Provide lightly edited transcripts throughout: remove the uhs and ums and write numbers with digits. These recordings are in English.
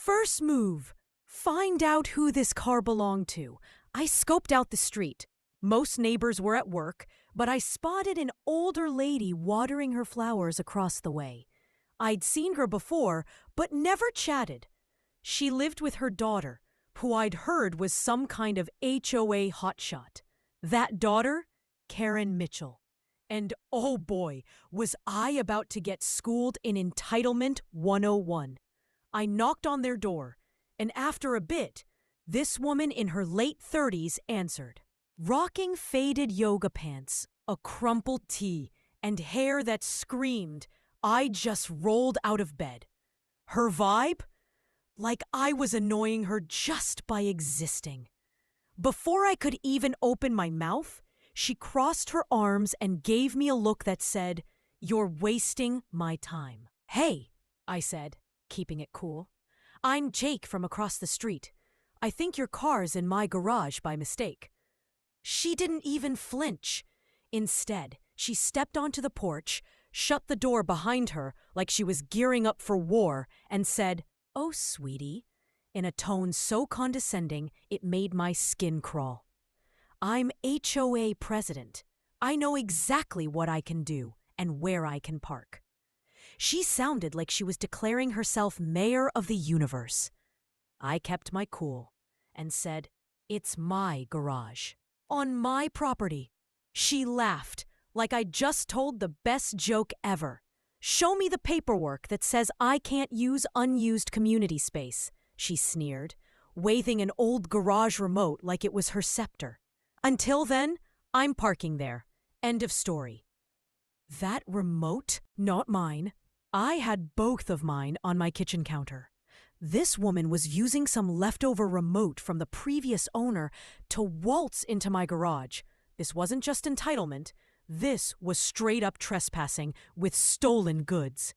First move, find out who this car belonged to. I scoped out the street. Most neighbors were at work, but I spotted an older lady watering her flowers across the way. I'd seen her before, but never chatted. She lived with her daughter, who I'd heard was some kind of HOA hotshot. That daughter? Karen Mitchell. And oh boy, was I about to get schooled in Entitlement 101. I knocked on their door, and after a bit, this woman in her late 30s answered. Rocking faded yoga pants, a crumpled tee, and hair that screamed, I just rolled out of bed. Her vibe? Like I was annoying her just by existing. Before I could even open my mouth, she crossed her arms and gave me a look that said, You're wasting my time. Hey, I said, keeping it cool. I'm Jake from across the street. I think your car's in my garage by mistake. She didn't even flinch. Instead, she stepped onto the porch, shut the door behind her like she was gearing up for war, and said, Oh, sweetie, in a tone so condescending it made my skin crawl. I'm HOA president. I know exactly what I can do and where I can park. She sounded like she was declaring herself mayor of the universe. I kept my cool and said, It's my garage. On my property. She laughed like I just told the best joke ever. Show me the paperwork that says I can't use unused community space, she sneered, waving an old garage remote like it was her scepter. Until then, I'm parking there. End of story. That remote? Not mine. I had both of mine on my kitchen counter. This woman was using some leftover remote from the previous owner to waltz into my garage. This wasn't just entitlement. This was straight-up trespassing with stolen goods.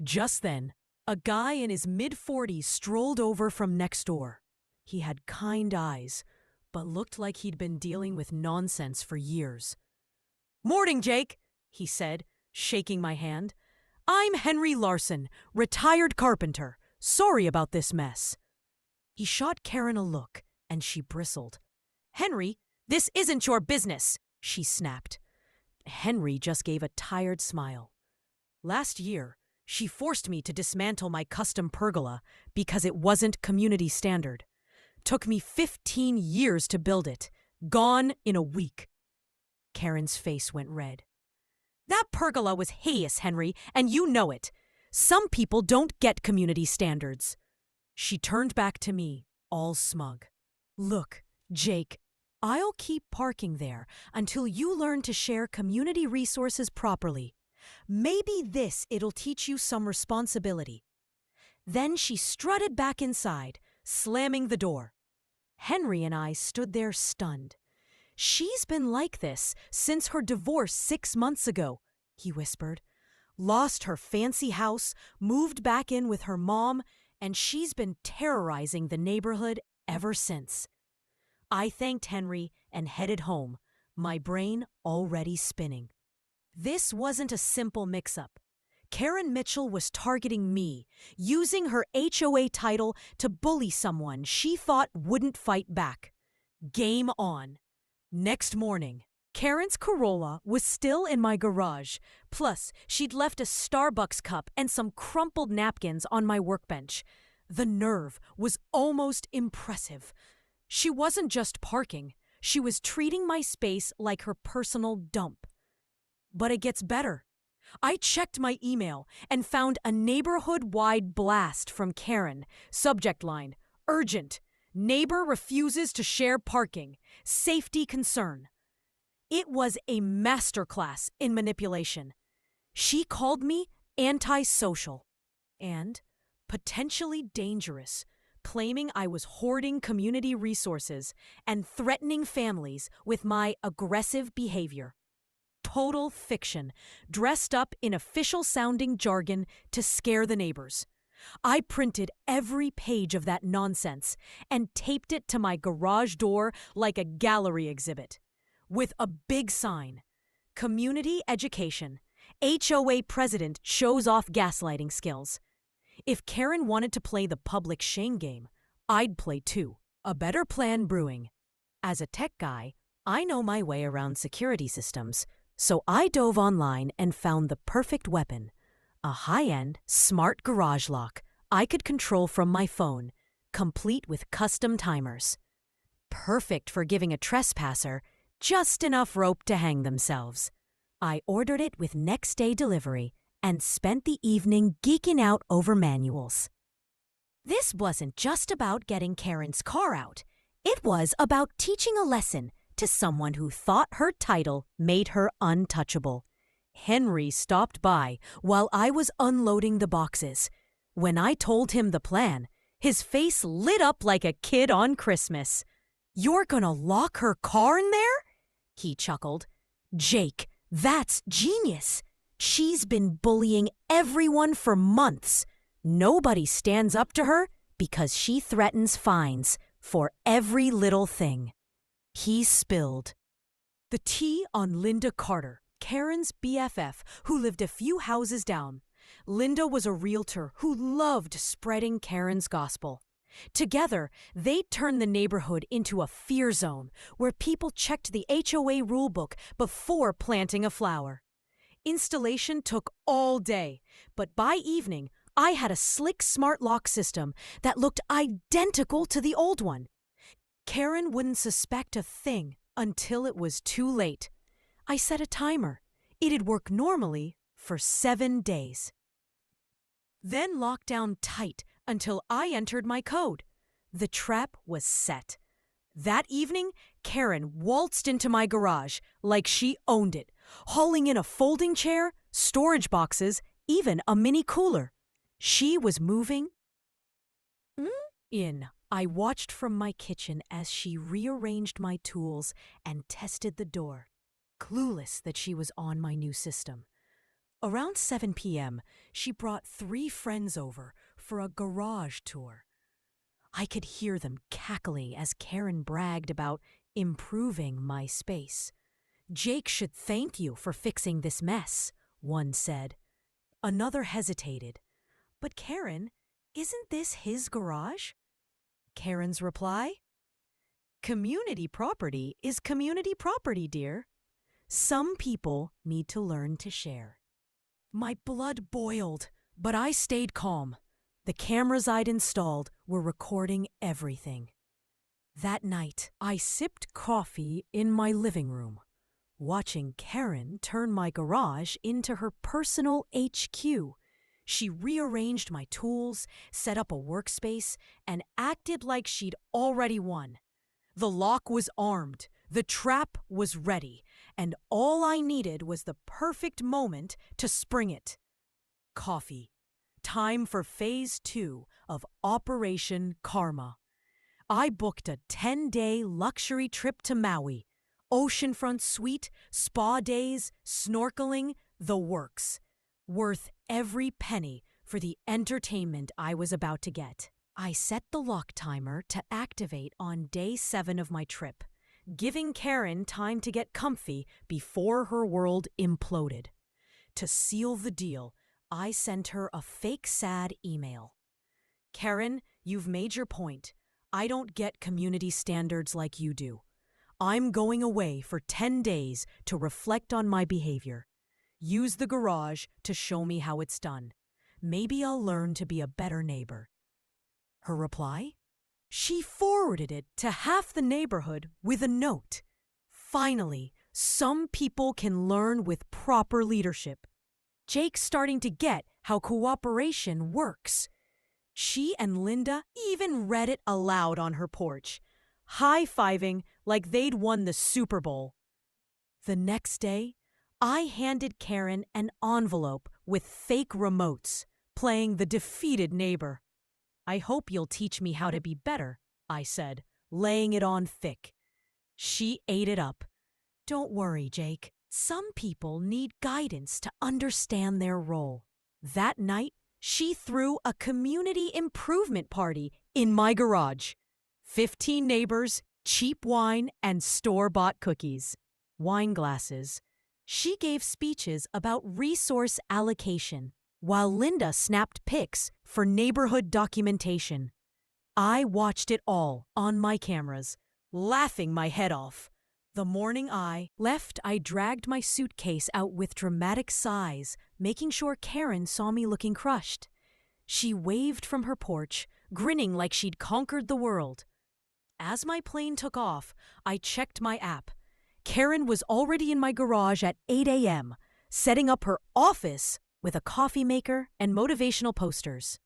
Just then, a guy in his mid-40s strolled over from next door. He had kind eyes, but looked like he'd been dealing with nonsense for years. Morning, Jake, he said, shaking my hand. I'm Henry Larson, retired carpenter. Sorry about this mess. He shot Karen a look, and she bristled. Henry, this isn't your business, she snapped. Henry just gave a tired smile. Last year, she forced me to dismantle my custom pergola because it wasn't community standard. Took me 15 years to build it. Gone in a week. Karen's face went red. That pergola was hideous, Henry, and you know it. Some people don't get community standards. She turned back to me, all smug. Look, Jake, I'll keep parking there until you learn to share community resources properly. Maybe it'll teach you some responsibility. Then she strutted back inside, slamming the door. Henry and I stood there stunned. She's been like this since her divorce 6 months ago, he whispered. Lost her fancy house, moved back in with her mom, and she's been terrorizing the neighborhood ever since. I thanked Henry and headed home, my brain already spinning. This wasn't a simple mix-up. Karen Mitchell was targeting me, using her HOA title to bully someone she thought wouldn't fight back. Game on. Next morning, Karen's Corolla was still in my garage, plus she'd left a Starbucks cup and some crumpled napkins on my workbench. The nerve was almost impressive. She wasn't just parking, she was treating my space like her personal dump. But it gets better. I checked my email and found a neighborhood-wide blast from Karen. Subject line, urgent. Neighbor refuses to share parking. Safety concern. It was a masterclass in manipulation. She called me antisocial and potentially dangerous, claiming I was hoarding community resources and threatening families with my aggressive behavior. Total fiction, dressed up in official-sounding jargon to scare the neighbors. I printed every page of that nonsense and taped it to my garage door like a gallery exhibit. With a big sign, Community Education, HOA President shows off gaslighting skills. If Karen wanted to play the public shame game, I'd play too. A better plan brewing. As a tech guy, I know my way around security systems, so I dove online and found the perfect weapon. A high-end, smart garage lock I could control from my phone, complete with custom timers. Perfect for giving a trespasser just enough rope to hang themselves. I ordered it with next-day delivery and spent the evening geeking out over manuals. This wasn't just about getting Karen's car out. It was about teaching a lesson to someone who thought her title made her untouchable. Henry stopped by while I was unloading the boxes. When I told him the plan, his face lit up like a kid on Christmas. "You're gonna lock her car in there?" he chuckled. "Jake, that's genius. She's been bullying everyone for months. Nobody stands up to her because she threatens fines for every little thing." He spilled the tea on Linda Carter, Karen's BFF, who lived a few houses down. Linda was a realtor who loved spreading Karen's gospel. Together, they turned the neighborhood into a fear zone where people checked the HOA rulebook before planting a flower. Installation took all day, but by evening, I had a slick smart lock system that looked identical to the old one. Karen wouldn't suspect a thing until it was too late. I set a timer. It'd work normally for 7 days. Then locked down tight until I entered my code. The trap was set. That evening, Karen waltzed into my garage like she owned it, hauling in a folding chair, storage boxes, even a mini cooler. She was moving in. I watched from my kitchen as she rearranged my tools and tested the door, clueless that she was on my new system. Around 7 p.m., she brought 3 friends over for a garage tour. I could hear them cackling as Karen bragged about improving my space. "Jake should thank you for fixing this mess," one said. Another hesitated. "But Karen, isn't this his garage?" Karen's reply? "Community property is community property, dear. Some people need to learn to share." My blood boiled, but I stayed calm. The cameras I'd installed were recording everything. That night, I sipped coffee in my living room, watching Karen turn my garage into her personal HQ. She rearranged my tools, set up a workspace, and acted like she'd already won. The lock was armed, the trap was ready, and all I needed was the perfect moment to spring it. Coffee. Time for Phase 2 of Operation Karma. I booked a 10-day luxury trip to Maui. Oceanfront suite, spa days, snorkeling, the works. Worth every penny for the entertainment I was about to get. I set the lock timer to activate on day 7 of my trip, giving Karen time to get comfy before her world imploded. To seal the deal, I sent her a fake sad email. "Karen, you've made your point. I don't get community standards like you do. I'm going away for 10 days to reflect on my behavior. Use the garage to show me how it's done. Maybe I'll learn to be a better neighbor." Her reply? She forwarded it to half the neighborhood with a note. "Finally, some people can learn with proper leadership. Jake's starting to get how cooperation works." She and Linda even read it aloud on her porch, high-fiving like they'd won the Super Bowl. The next day, I handed Karen an envelope with fake remotes, playing the defeated neighbor. "I hope you'll teach me how to be better," I said, laying it on thick. She ate it up. "Don't worry, Jake. Some people need guidance to understand their role." That night, she threw a community improvement party in my garage. 15 neighbors, cheap wine, and store-bought cookies. Wine glasses. She gave speeches about resource allocation, while Linda snapped pics for neighborhood documentation. I watched it all on my cameras, laughing my head off. The morning I left, I dragged my suitcase out with dramatic sighs, making sure Karen saw me looking crushed. She waved from her porch, grinning like she'd conquered the world. As my plane took off, I checked my app. Karen was already in my garage at 8 a.m., setting up her office with a coffee maker and motivational posters.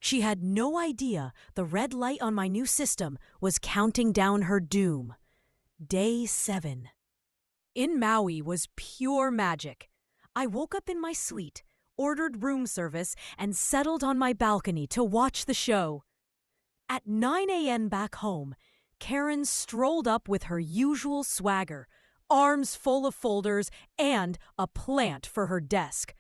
She had no idea the red light on my new system was counting down her doom. Day 7. In Maui was pure magic. I woke up in my suite, ordered room service, and settled on my balcony to watch the show. At 9 a.m. back home, Karen strolled up with her usual swagger, arms full of folders, and a plant for her desk.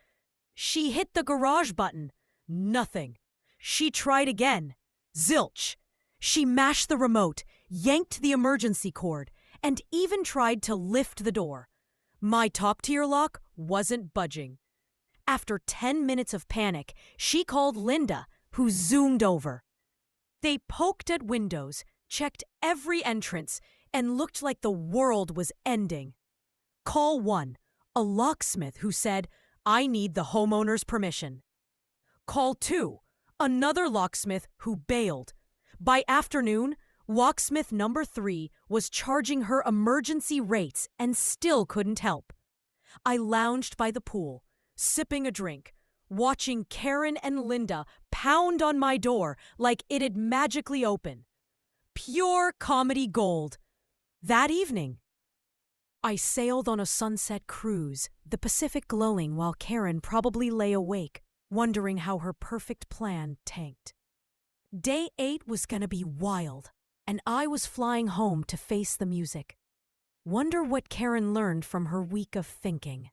She hit the garage button. Nothing. She tried again. Zilch. She mashed the remote, yanked the emergency cord, and even tried to lift the door. My top-tier lock wasn't budging. After 10 minutes of panic, she called Linda, who zoomed over. They poked at windows, checked every entrance, and looked like the world was ending. Call 1, a locksmith who said, "I need the homeowner's permission." Call 2, another locksmith who bailed. By afternoon, locksmith number 3 was charging her emergency rates and still couldn't help. I lounged by the pool, sipping a drink, watching Karen and Linda pound on my door like it'd magically open. Pure comedy gold. That evening, I sailed on a sunset cruise, the Pacific glowing while Karen probably lay awake, wondering how her perfect plan tanked. Day 8 was gonna be wild, and I was flying home to face the music. Wonder what Karen learned from her week of thinking.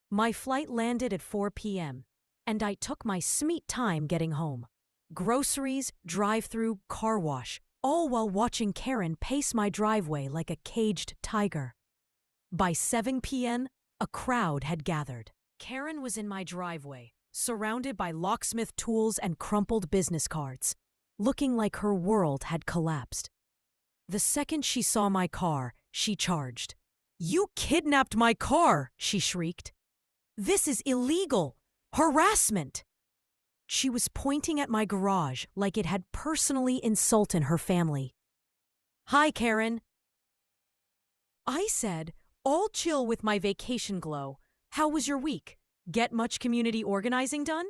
My flight landed at 4 p.m., and I took my sweet time getting home. Groceries, drive-through, car wash, all while watching Karen pace my driveway like a caged tiger. By 7 p.m., a crowd had gathered. Karen was in my driveway, surrounded by locksmith tools and crumpled business cards, looking like her world had collapsed. The second she saw my car, she charged. "You kidnapped my car!" she shrieked. "This is illegal! Harassment!" She was pointing at my garage like it had personally insulted her family. "Hi, Karen." I said, all chill with my vacation glow. "How was your week? Get much community organizing done?"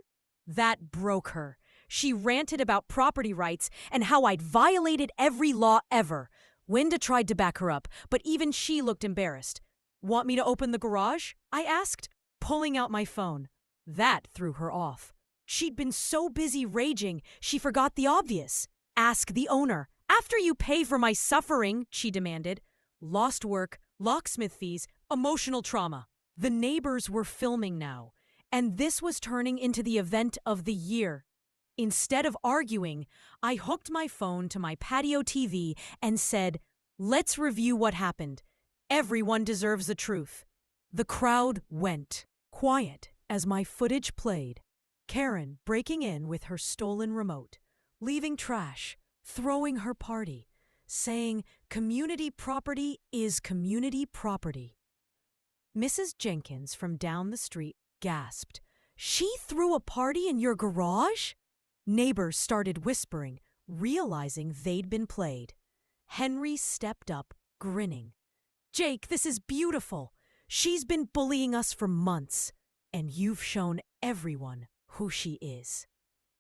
That broke her. She ranted about property rights and how I'd violated every law ever. Linda tried to back her up, but even she looked embarrassed. "Want me to open the garage?" I asked, pulling out my phone. That threw her off. She'd been so busy raging, she forgot the obvious. "Ask the owner. After you pay for my suffering," she demanded. Lost work, locksmith fees, emotional trauma. The neighbors were filming now, and this was turning into the event of the year. Instead of arguing, I hooked my phone to my patio TV and said, "Let's review what happened. Everyone deserves the truth." The crowd went quiet as my footage played. Karen breaking in with her stolen remote, leaving trash, throwing her party, saying community property is community property. Mrs. Jenkins from down the street gasped, "She threw a party in your garage?" Neighbors started whispering, realizing they'd been played. Henry stepped up, grinning. "Jake, this is beautiful. She's been bullying us for months, and you've shown everyone who she is."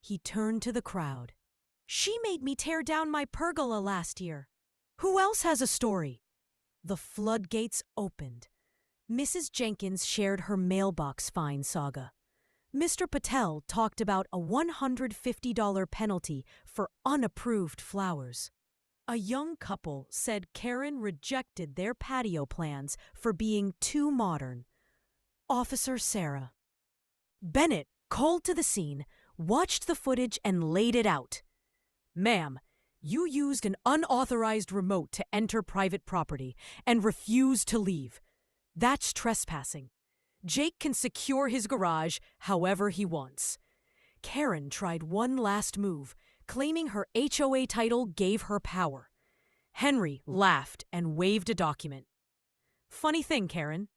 He turned to the crowd. "She made me tear down my pergola last year. Who else has a story?" The floodgates opened. Mrs. Jenkins shared her mailbox fine saga. Mr. Patel talked about a $150 penalty for unapproved flowers. A young couple said Karen rejected their patio plans for being too modern. Officer Sarah Bennett called to the scene, watched the footage, and laid it out. "Ma'am, you used an unauthorized remote to enter private property and refused to leave. That's trespassing. Jake can secure his garage however he wants. Karen tried one last move, claiming her HOA title gave her power. Henry laughed and waved a document. Funny thing, Karen.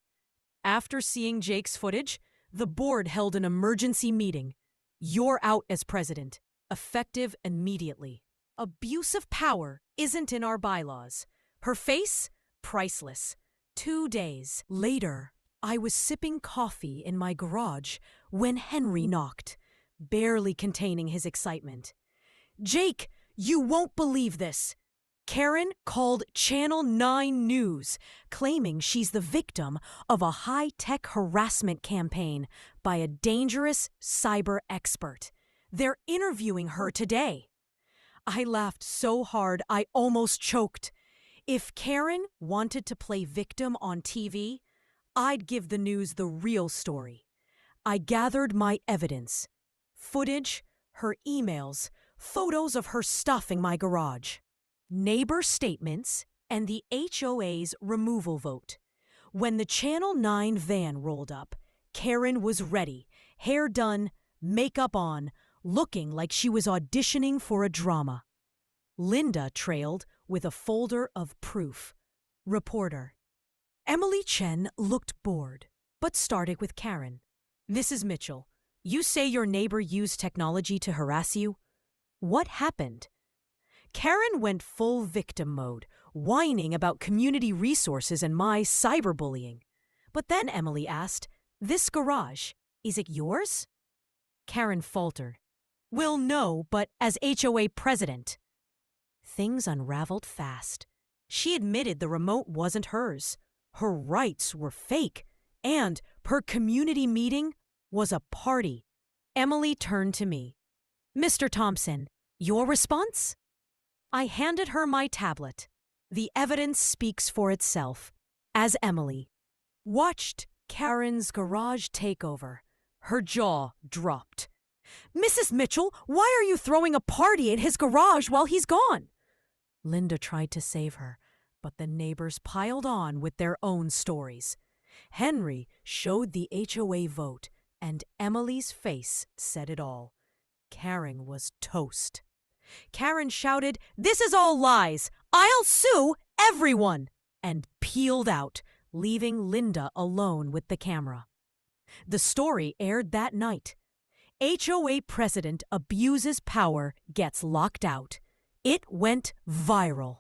After seeing Jake's footage, the board held an emergency meeting. You're out as president, effective immediately. Abuse of power isn't in our bylaws. Her face? Priceless. 2 days later, I was sipping coffee in my garage when Henry knocked, barely containing his excitement. Jake, you won't believe this. Karen called Channel 9 News, claiming she's the victim of a high-tech harassment campaign by a dangerous cyber expert. They're interviewing her today. I laughed so hard I almost choked. If Karen wanted to play victim on TV, I'd give the news the real story. I gathered my evidence. Footage, her emails, photos of her stuff in my garage. Neighbor statements, and the HOA's removal vote. When the Channel 9 van rolled up, Karen was ready, hair done, makeup on, looking like she was auditioning for a drama. Linda trailed with a folder of proof. Reporter. Emily Chen looked bored, but started with Karen. Mrs. Mitchell, you say your neighbor used technology to harass you? What happened? Karen went full victim mode, whining about community resources and my cyberbullying. But then Emily asked, "This garage, is it yours?" Karen faltered. "Well, no, but as HOA president." Things unraveled fast. She admitted the remote wasn't hers. Her rights were fake, and her community meeting was a party. Emily turned to me. "Mr. Thompson, your response?" I handed her my tablet. The evidence speaks for itself. As Emily watched Karen's garage takeover, her jaw dropped. "Mrs. Mitchell, why are you throwing a party at his garage while he's gone?" Linda tried to save her, but the neighbors piled on with their own stories. Henry showed the HOA vote, and Emily's face said it all. Karen was toast. Karen shouted, "This is all lies! I'll sue everyone!" and peeled out, leaving Linda alone with the camera. The story aired that night. HOA president abuses power, gets locked out. It went viral,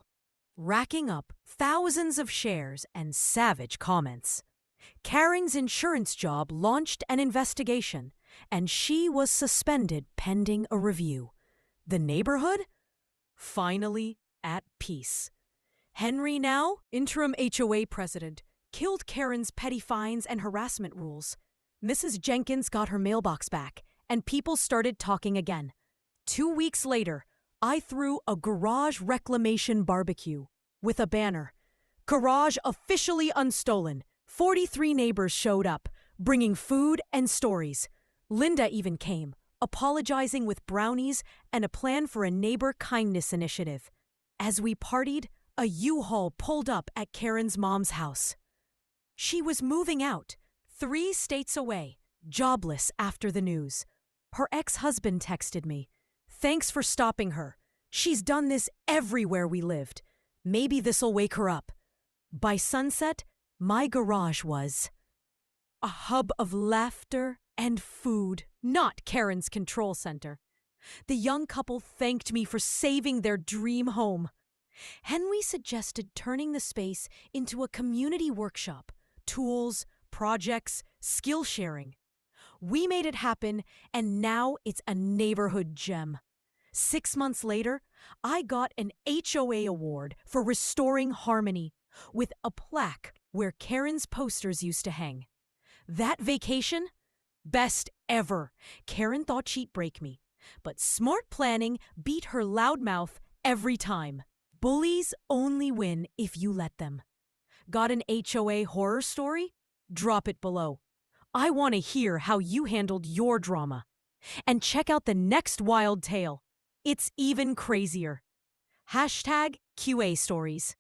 racking up thousands of shares and savage comments. Karen's insurance job launched an investigation, and she was suspended pending a review. The neighborhood? Finally at peace. Henry, now interim HOA president, killed Karen's petty fines and harassment rules. Mrs. Jenkins got her mailbox back, and people started talking again. 2 weeks later, I threw a garage reclamation barbecue with a banner. Garage officially unstolen. 43 neighbors showed up, bringing food and stories. Linda even came, apologizing with brownies and a plan for a neighbor kindness initiative. As we partied, a U-Haul pulled up at Karen's mom's house. She was moving out, 3 states away, jobless after the news. Her ex-husband texted me, "Thanks for stopping her. She's done this everywhere we lived. Maybe this'll wake her up." By sunset, my garage was a hub of laughter and food, not Karen's control center. The young couple thanked me for saving their dream home. Henry suggested turning the space into a community workshop, tools, projects, skill sharing. We made it happen, and now it's a neighborhood gem. 6 months later, I got an HOA award for restoring harmony, with a plaque where Karen's posters used to hang. That vacation? Best ever. Karen thought she'd break me, but smart planning beat her loud mouth every time. Bullies only win if you let them. Got an HOA horror story? Drop it below. I want to hear how you handled your drama. And check out the next wild tale. It's even crazier. #QA Stories.